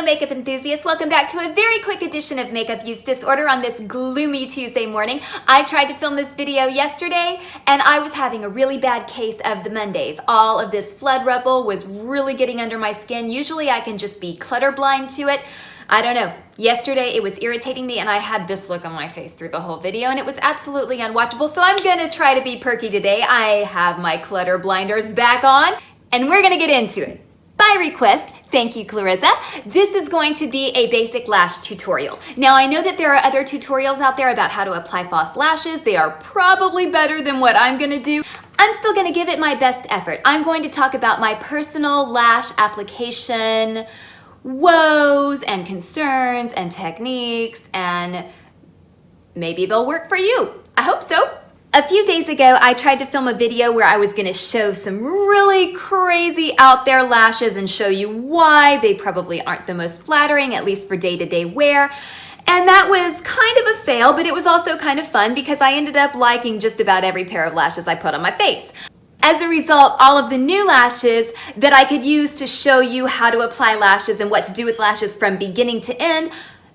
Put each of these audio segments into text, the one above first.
makeup enthusiasts, welcome back to a very quick edition of Makeup Use Disorder on this gloomy Tuesday morning. I tried to film this video yesterday and I was having a really bad case of the Mondays. All of this flood rubble was really getting under my skin. Usually I can just be clutter blind to it. I don't know. Yesterday it was irritating me and I had this look on my face through the whole video and it was absolutely unwatchable. So I'm gonna try to be perky today. I have my clutter blinders back on and we're gonna get into it. By request, thank you Clarissa, this is going to be a basic lash tutorial. Now I know that there are other tutorials out there about how to apply false lashes. They are probably better than what I'm gonna do. I'm still gonna give it my best effort. I'm going to talk about my personal lash application woes and concerns and techniques, and maybe they'll work for you. I hope so. A few days ago, I tried to film a video where I was gonna show some really crazy out there lashes and show you why they probably aren't the most flattering, at least for day-to-day wear. And that was kind of a fail, but it was also kind of fun because I ended up liking just about every pair of lashes I put on my face. As a result, all of the new lashes that I could use to show you how to apply lashes and what to do with lashes from beginning to end,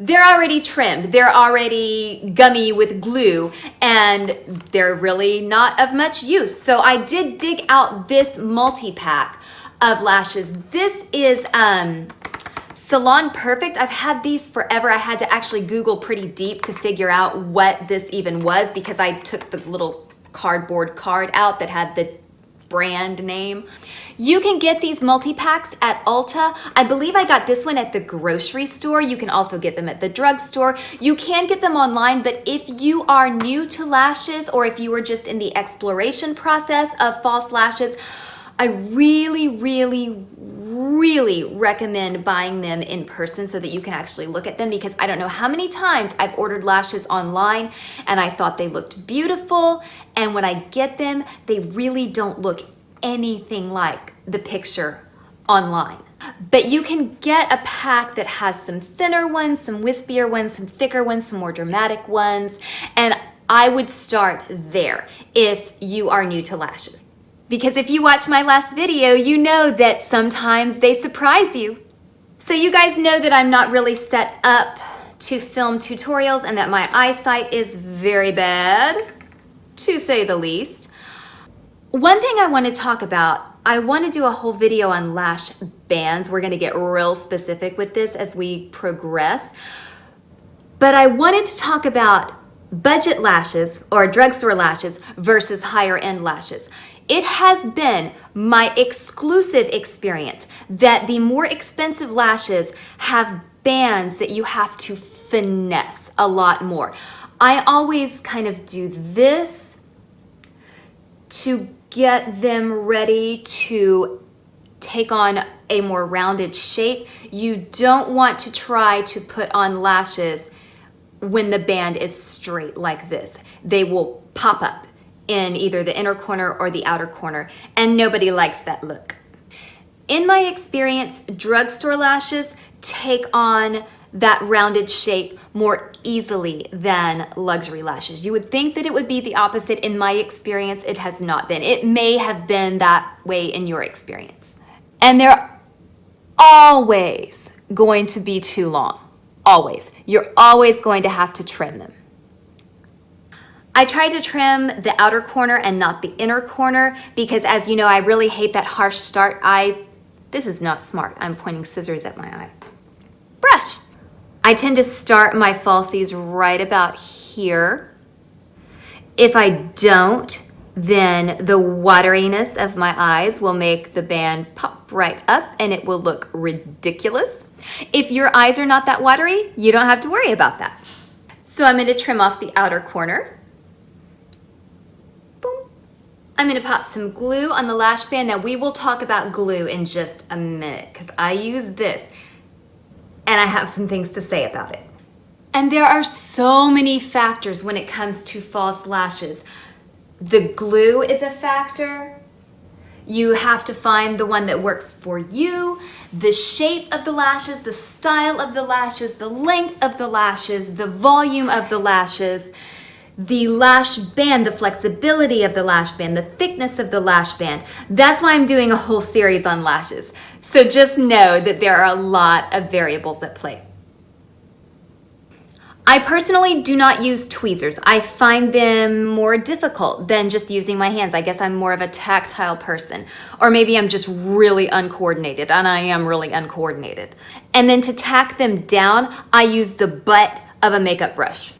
they're already trimmed, they're already gummy with glue, and they're really not of much use. So I did dig out this multi-pack of lashes. This is Salon Perfect. I've had these forever. I had to actually Google pretty deep to figure out what this even was because I took the little cardboard card out that had the brand name. You can get these multi-packs at Ulta. I believe I got this one at the grocery store. You can also get them at the drugstore. You can get them online, but if you are new to lashes or if you are just in the exploration process of false lashes, I really recommend buying them in person so that you can actually look at them, because I don't know how many times I've ordered lashes online and I thought they looked beautiful, and when I get them, they really don't look anything like the picture online. But you can get a pack that has some thinner ones, some wispier ones, some thicker ones, some more dramatic ones, and I would start there if you are new to lashes. Because if you watched my last video, you know that sometimes they surprise you. So you guys know that I'm not really set up to film tutorials and that my eyesight is very bad, to say the least. One thing I want to talk about, I want to do a whole video on lash bands. We're going to get real specific with this as we progress. But I wanted to talk about budget lashes or drugstore lashes versus higher end lashes. It has been my exclusive experience that the more expensive lashes have bands that you have to finesse a lot more. I always kind of do this to get them ready to take on a more rounded shape. You don't want to try to put on lashes when the band is straight like this. They will pop up in either the inner corner or the outer corner, and nobody likes that look. In my experience, drugstore lashes take on that rounded shape more easily than luxury lashes. You would think that it would be the opposite. In my experience, it has not been. It may have been that way in your experience. And they're always going to be too long. Always. You're always going to have to trim them. I try to trim the outer corner and not the inner corner because, as you know, I really hate that harsh start. This is not smart. I'm pointing scissors at my eye. Brush. I tend to start my falsies right about here. If I don't, then the wateriness of my eyes will make the band pop right up and it will look ridiculous. If your eyes are not that watery, you don't have to worry about that. So I'm going to trim off the outer corner. I'm going to pop some glue on the lash band. Now we will talk about glue in just a minute because I use this and I have some things to say about it. And there are so many factors when it comes to false lashes. The glue is a factor. You have to find the one that works for you. The shape of the lashes, the style of the lashes, the length of the lashes, the volume of the lashes. the lash band, the flexibility of the lash band, the thickness of the lash band. That's why I'm doing a whole series on lashes. So just know that there are a lot of variables at play. I personally do not use tweezers. I find them more difficult than just using my hands. I guess I'm more of a tactile person, or maybe I'm just really uncoordinated, and I am really uncoordinated. And then to tack them down, I use the butt of a makeup brush.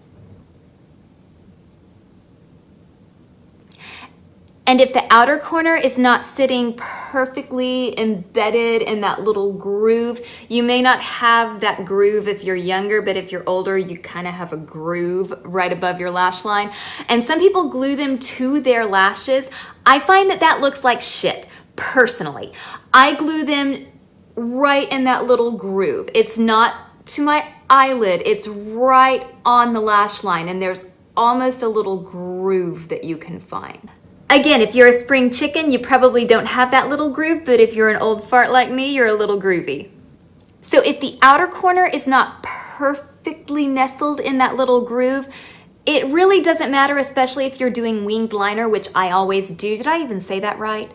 And if the outer corner is not sitting perfectly embedded in that little groove, you may not have that groove if you're younger, but if you're older, you kind of have a groove right above your lash line. And some people glue them to their lashes. I find that that looks like shit, personally. I glue them right in that little groove. It's not to my eyelid, it's right on the lash line, and there's almost a little groove that you can find. Again, if you're a spring chicken, you probably don't have that little groove, but if you're an old fart like me, you're a little groovy. So if the outer corner is not perfectly nestled in that little groove, it really doesn't matter, especially if you're doing winged liner, which I always do. Did I even say that right?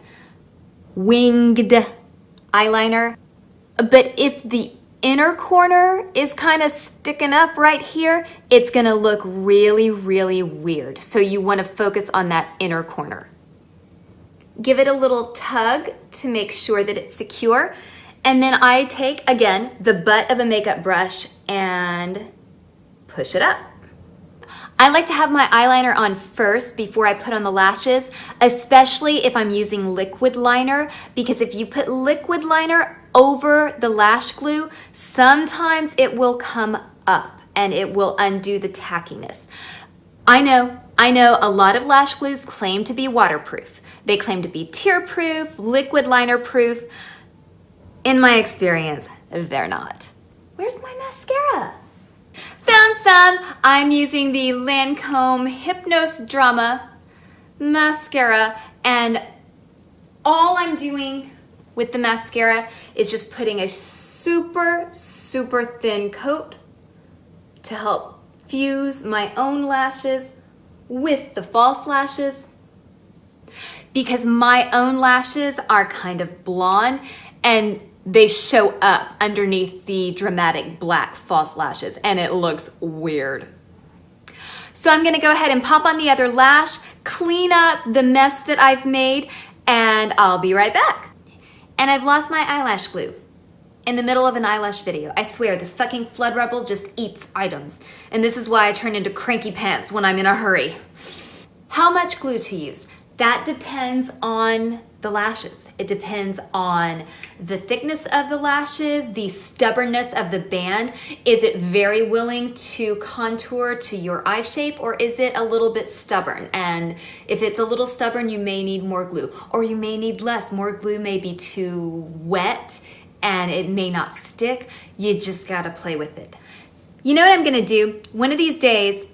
Winged eyeliner. But if the inner corner is kind of sticking up right here, it's gonna look really, really weird. So you wanna focus on that inner corner. Give it a little tug to make sure that it's secure. And then I take, again, the butt of a makeup brush and push it up. I like to have my eyeliner on first before I put on the lashes, especially if I'm using liquid liner, because if you put liquid liner over the lash glue, sometimes it will come up and it will undo the tackiness. I know a lot of lash glues claim to be waterproof. They claim to be tear-proof, liquid liner proof. In my experience, they're not. Where's my mascara? Found some. I'm using the Lancome Hypnose Drama mascara, and all I'm doing with the mascara is just putting a super, super thin coat to help fuse my own lashes with the false lashes, because my own lashes are kind of blonde and they show up underneath the dramatic black false lashes and it looks weird. So I'm gonna go ahead and pop on the other lash, clean up the mess that I've made, and I'll be right back. And I've lost my eyelash glue in the middle of an eyelash video. I swear, this fucking Flood Rebel just eats items. And this is why I turn into cranky pants when I'm in a hurry. How much glue to use? That depends on the lashes. It depends on the thickness of the lashes, the stubbornness of the band. Is it very willing to contour to your eye shape, or is it a little bit stubborn? And if it's a little stubborn, you may need more glue, or you may need less. More glue may be too wet and it may not stick. You just gotta play with it. You know what I'm gonna do? One of these days,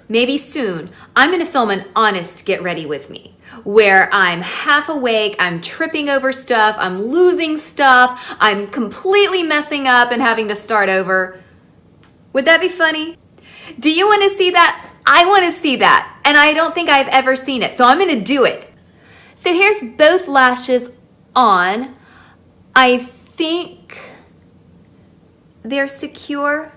maybe soon, I'm gonna film an honest get ready with me, where I'm half awake, I'm tripping over stuff, I'm losing stuff, I'm completely messing up and having to start over. Would that be funny? Do you want to see that? I want to see that, and I don't think I've ever seen it, so I'm going to do it. So here's both lashes on. I think they're secure.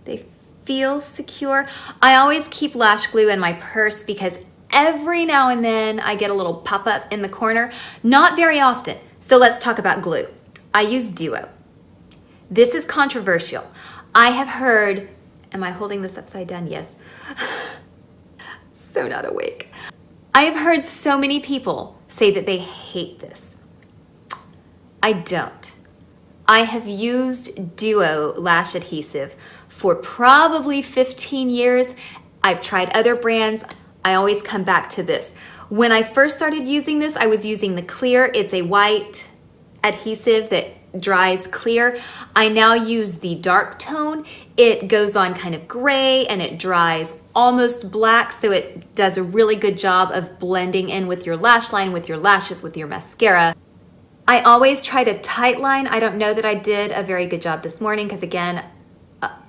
They feel secure. I always keep lash glue in my purse because every now and then I get a little pop-up in the corner. Not very often. So let's talk about glue. I use Duo. This is controversial. I have heard, am I holding this upside down? Yes. So not awake. I have heard so many people say that they hate this. I don't. I have used Duo lash adhesive for probably 15 years. I've tried other brands. I always come back to this. When I first started using this, I was using the clear. It's a white adhesive that dries clear. I now use the dark tone. It goes on kind of gray and it dries almost black, so it does a really good job of blending in with your lash line, with your lashes, with your mascara. I always try to tight line. I don't know that I did a very good job this morning because, again,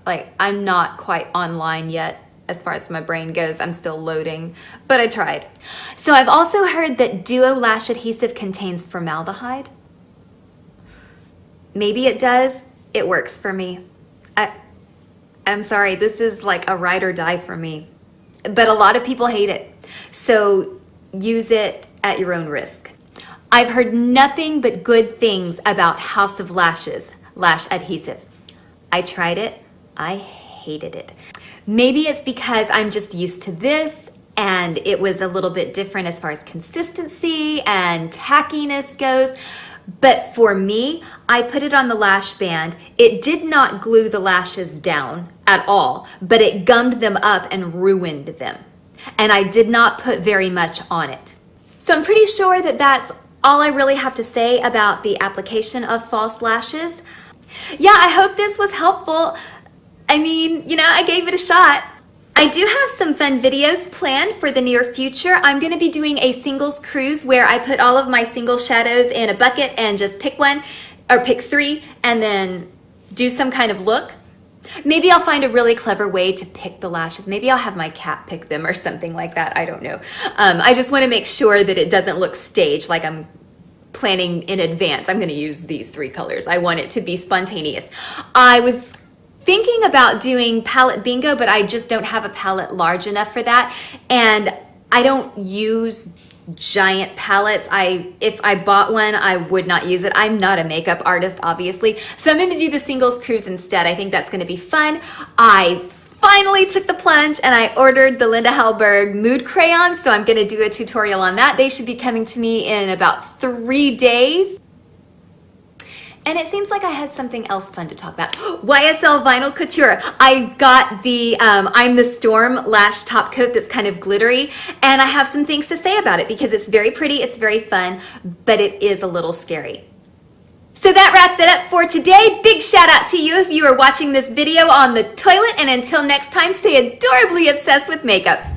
I'm not quite online yet as far as my brain goes. I'm still loading, but I tried. So I've also heard that Duo Lash Adhesive contains formaldehyde. Maybe it does. It works for me. I'm sorry, this is like a ride or die for me. But a lot of people hate it. So use it at your own risk. I've heard nothing but good things about House of Lashes lash adhesive. I tried it. I hated it. Maybe it's because I'm just used to this and it was a little bit different as far as consistency and tackiness goes. But for me, I put it on the lash band. It did not glue the lashes down at all, but it gummed them up and ruined them. And I did not put very much on it. So I'm pretty sure that that's all I really have to say about the application of false lashes. Yeah, I hope this was helpful. I mean, you know, I gave it a shot. I do have some fun videos planned for the near future. I'm going to be doing a singles cruise where I put all of my single shadows in a bucket and just pick one or pick three and then do some kind of look. Maybe I'll find a really clever way to pick the lashes. Maybe I'll have my cat pick them or something like that. I don't know. I just want to make sure that it doesn't look staged, like I'm planning in advance. I'm going to use these 3 colors. I want it to be spontaneous. I was thinking about doing palette bingo, but I just don't have a palette large enough for that. And I don't use giant palettes. If I bought one, I would not use it. I'm not a makeup artist, obviously. So I'm going to do the singles cruise instead. I think that's going to be fun. I finally took the plunge and I ordered the Linda Hallberg mood crayons. So I'm going to do a tutorial on that. They should be coming to me in about 3 days. And it seems like I had something else fun to talk about. YSL Vinyl Couture. I got the I'm the Storm lash top coat that's kind of glittery. And I have some things to say about it because it's very pretty, it's very fun, but it is a little scary. So that wraps it up for today. Big shout out to you if you are watching this video on the toilet. And until next time, stay adorably obsessed with makeup.